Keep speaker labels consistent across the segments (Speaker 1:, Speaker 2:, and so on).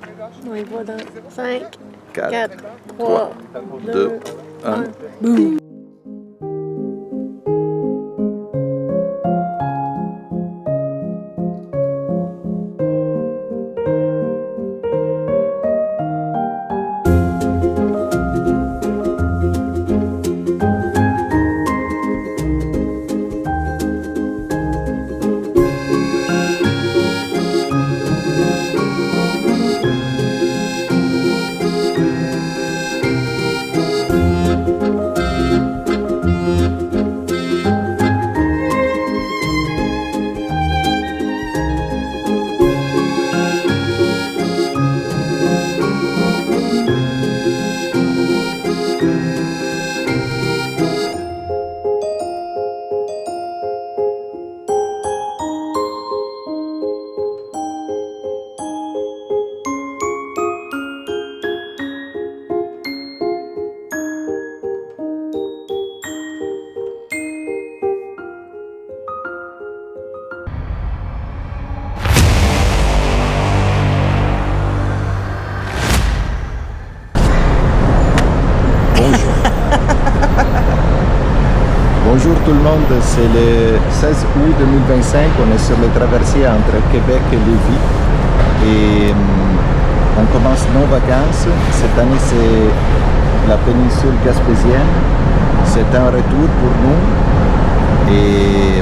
Speaker 1: On y va dans 5,
Speaker 2: 4,
Speaker 1: 4, 3, 2, 1.
Speaker 2: Boum! Bonjour tout le monde, c'est le 16 août 2025, on est sur le traversier entre Québec et Lévis et on commence nos vacances. Cette année c'est la péninsule gaspésienne, c'est un retour pour nous et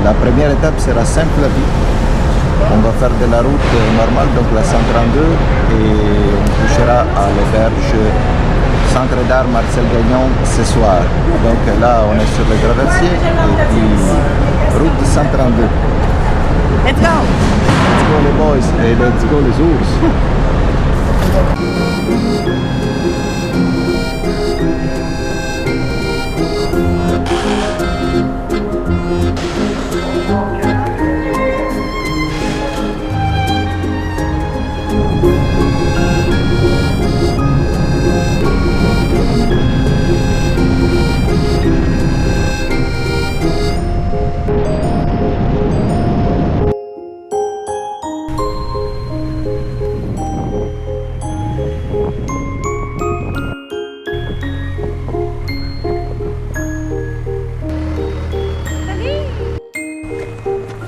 Speaker 2: la première étape sera Sainte-Flavie. On va faire de la route normale, donc la 132 et on touchera à l'auberge Centre d'art Marcel Gagnon ce soir. Donc là, on est sur le traversier et puis route 132.
Speaker 1: Let's go!
Speaker 2: Let's go les boys et let's go les ours.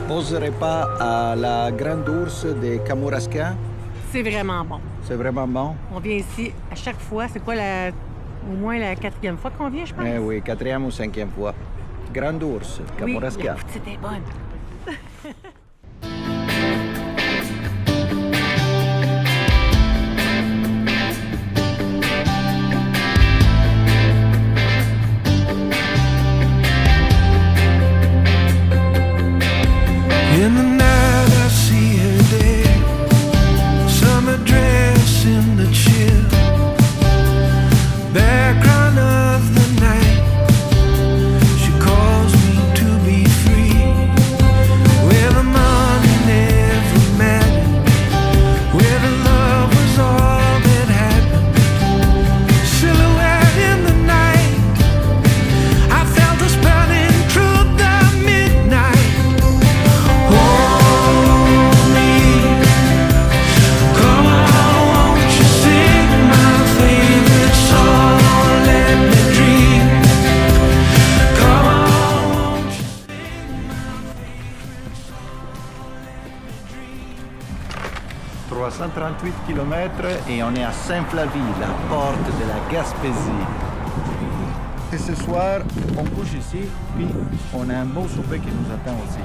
Speaker 2: Poserai pas à la Grande Ourse de Kamouraska.
Speaker 1: C'est vraiment bon.
Speaker 2: C'est vraiment bon.
Speaker 1: On vient ici à chaque fois. C'est quoi au moins la 4e fois qu'on vient, je pense?
Speaker 2: Eh oui, 4e ou 5e fois. Grande Ourse, Kamouraska.
Speaker 1: Oui, la poutine était bonne.
Speaker 3: In the night I see her there, summer dress in the chill, background of the night, she calls me to be free, where the money never mattered, where the love was all that happened, silhouette in the night, I felt us burning through the midnight.
Speaker 2: km et on est à Sainte-Flavie, la porte de la Gaspésie. Et ce soir, on couche ici, puis on a un beau souper qui nous attend aussi.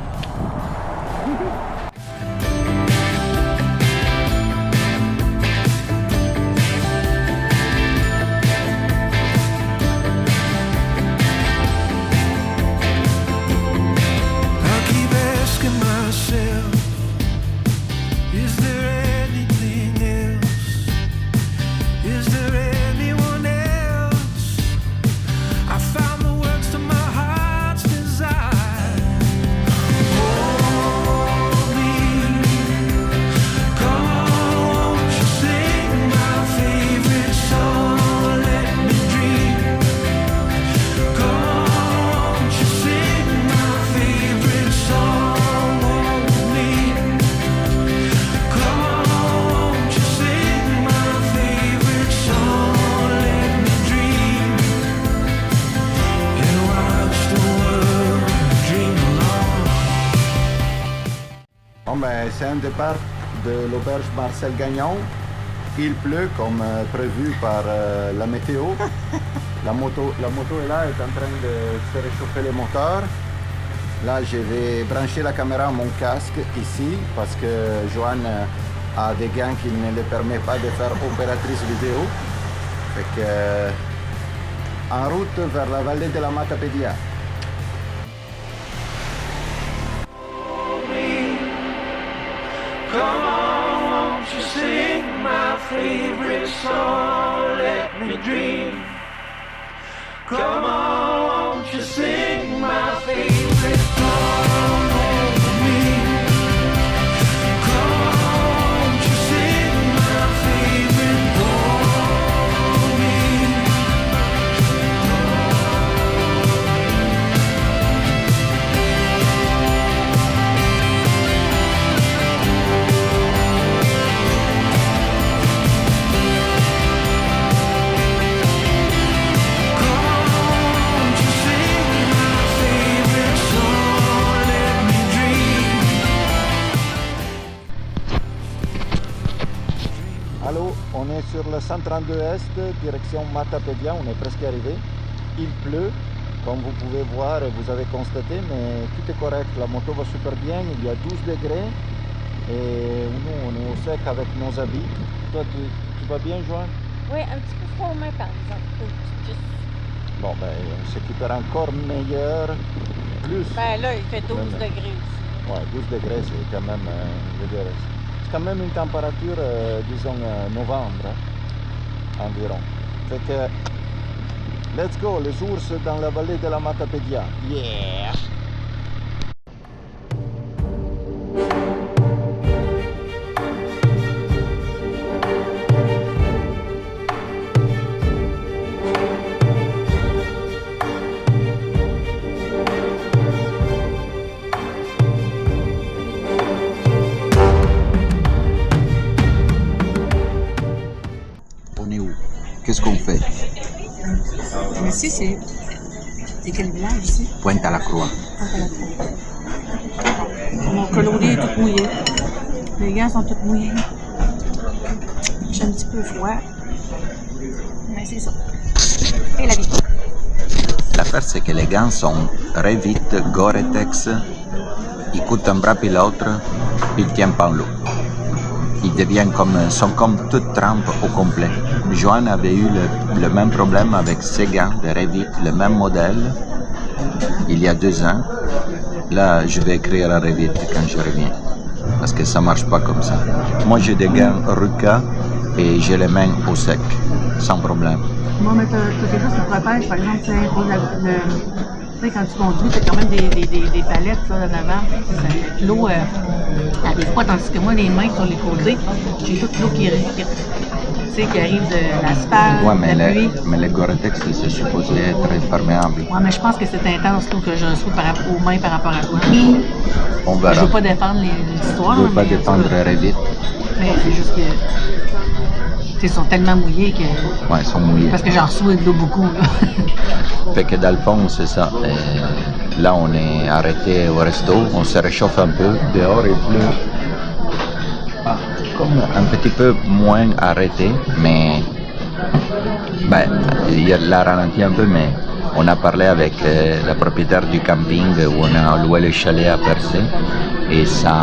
Speaker 2: c'est un départ de l'auberge Marcel Gagnon. Il pleut comme prévu par la météo. La moto est là, est en train de se réchauffer les moteurs. Là, je vais brancher la caméra à mon casque ici parce que Joanne a des gants qui ne le permettent pas de faire opératrice vidéo. Fait que, en route vers la vallée de la Matapédia.
Speaker 3: Come on, won't you sing my favorite song, let me dream. Come on, won't you sing my favorite song over me. Come on, won't you sing my favorite over me.
Speaker 2: Allô, on est sur le 132 Est, direction Matapédia, on est presque arrivé. Il pleut, comme vous pouvez voir et vous avez constaté, mais tout est correct, la moto va super bien, il y a 12 degrés et nous on est au sec avec nos habits. Toi, tu vas bien, Joanne?
Speaker 4: Oui, un petit peu froid aux mains par exemple.
Speaker 2: Bon, ben, ce qui peut encore meilleur, plus.
Speaker 4: Ben là, il fait 12
Speaker 2: Même.
Speaker 4: degrés aussi.
Speaker 2: Ouais, 12 degrés, c'est quand même, je veux dire, c'est quand même une température, disons, novembre, hein, environ. Fait que, let's go, les ours dans la vallée de la Matapédia. Yeah! On est où? Qu'est-ce qu'on fait?
Speaker 1: Ici, c'est quel village ici?
Speaker 2: Pointe à la Croix.
Speaker 1: Mon colorier est tout mouillé. Les gants sont tous mouillés. J'ai un petit peu froid. Mais c'est ça. Et la vie.
Speaker 2: L'affaire, c'est que les gants sont Revit, Gore-Tex. Ils coûtent un bras puis l'autre, ils tiennent pas l'eau. Ils deviennent sont comme toute trempe au complet. Joanne avait eu le même problème avec ses gants de Revit, le même modèle, il y a 2 ans. Là, je vais écrire à Revit quand je reviens, parce que ça marche pas comme ça. Moi, j'ai des gants Ruka et j'ai les mains au sec, sans problème.
Speaker 1: Moi, mais t'as quelque chose qui te protège, par exemple, tu sais, quand tu conduis, t'as quand même des palettes là, en avant. L'eau, elle arrive pas, tandis que moi, les mains sur les côtés, j'ai toute l'eau qui arrive de l'asphalte,
Speaker 2: Ouais,
Speaker 1: de la pluie.
Speaker 2: mais les Gore-Tex, c'est supposé être imperméable.
Speaker 1: Ouais, mais je pense que c'est intense l'eau que je reçois aux mains par rapport à toi.
Speaker 2: On verra.
Speaker 1: Je veux pas défendre l'histoire.
Speaker 2: Je veux pas
Speaker 1: mais,
Speaker 2: défendre Revit.
Speaker 1: Mais c'est juste que. Ils sont tellement mouillés que.
Speaker 2: Ouais, ils sont mouillés.
Speaker 1: Parce que j'en reçois de l'eau beaucoup. Là.
Speaker 2: Fait que dans le fond, c'est ça. Et là, on est arrêté au resto, on se réchauffe un peu. Dehors, il pleut. Comme un petit peu moins arrêté, mais ben, il a ralenti un peu, mais on a parlé avec la propriétaire du camping où on a loué le chalet à Percé et ça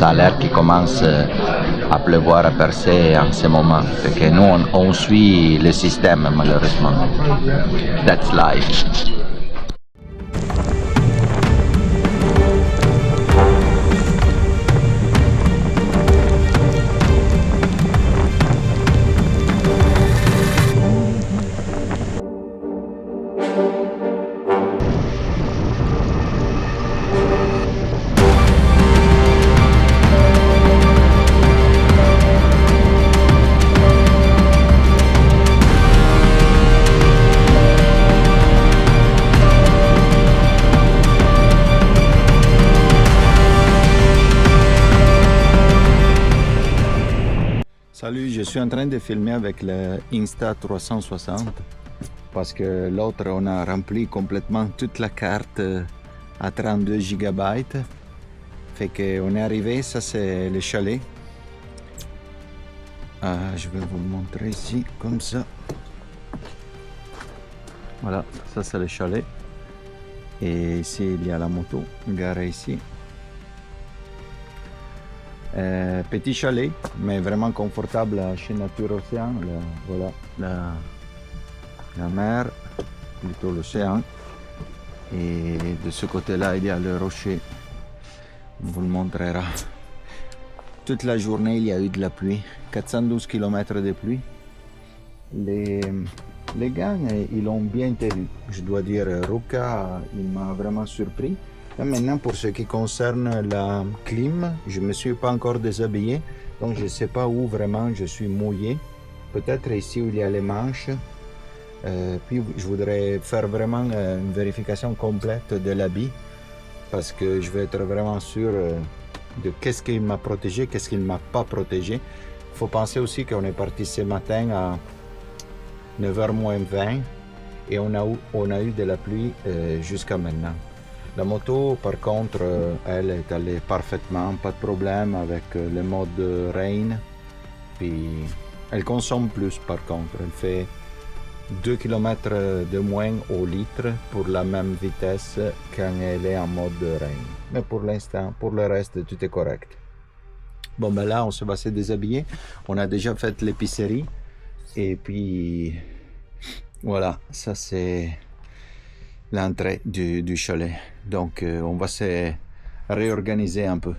Speaker 2: a l'air qu'il commence à pleuvoir à Percé en ce moment. Fait que nous, on suit le système malheureusement. That's life. Salut, je suis en train de filmer avec le Insta360 parce que l'autre on a rempli complètement toute la carte à 32 GB. Fait qu'on est arrivé, ça c'est le chalet. Je vais vous le montrer ici, comme ça. Voilà, ça c'est le chalet. Et ici il y a la moto garée ici. Petit chalet, mais vraiment confortable chez Nature Océan. Voilà la mer, plutôt l'océan. Et de ce côté-là, il y a le rocher. On vous le montrera. Toute la journée, il y a eu de la pluie. 412 km de pluie. Les gars, ils l'ont bien tenu. Je dois dire, Ruka, il m'a vraiment surpris. Et maintenant, pour ce qui concerne la clim, je ne me suis pas encore déshabillé. Donc, je ne sais pas où vraiment je suis mouillé. Peut-être ici où il y a les manches. Puis, je voudrais faire vraiment une vérification complète de l'habit. Parce que je veux être vraiment sûr de qu'est-ce qu'il m'a protégé, qu'est-ce qu'il ne m'a pas protégé. Il faut penser aussi qu'on est parti ce matin à 9h moins 20 et on a eu de la pluie jusqu'à maintenant. La moto, par contre, elle est allée parfaitement, pas de problème avec le mode rain. Puis elle consomme plus par contre, elle fait 2 km de moins au litre pour la même vitesse quand elle est en mode rain. Mais pour l'instant, pour le reste, tout est correct. Bon ben là, on se va se déshabiller. On a déjà fait l'épicerie. Et puis, voilà, ça c'est l'entrée du chalet. Donc, on va se réorganiser un peu.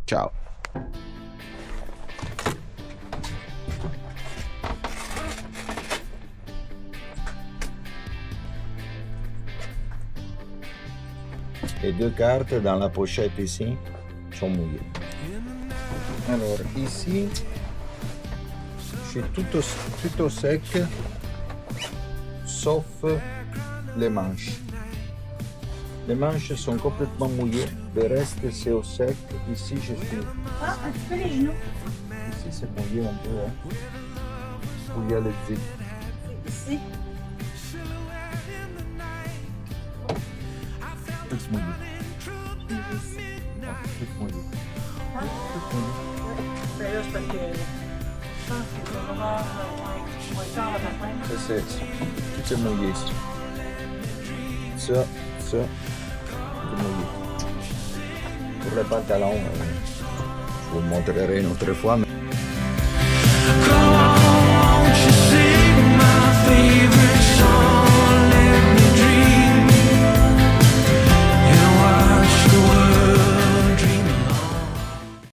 Speaker 2: Ciao. Les deux cartes dans la pochette ici sont mouillées. Alors ici, je suis tout au sec, sauf les manches. Les manches sont complètement mouillées, le reste c'est au sec. Ici je suis...
Speaker 1: Ah, un petit peu les genoux.
Speaker 2: Ici c'est mouillé un peu, hein. Où il y a le zip.
Speaker 1: Ici.
Speaker 2: Tout mouillé. Tout mouillé. Tout mouillé.
Speaker 1: Ben là, c'est parce que je pense que c'est vraiment moins tard le matin.
Speaker 2: Tout est mouillé ici. Ça, tout est mouillé. Pour les pantalons, je vous le montrerai une autre fois. Mais...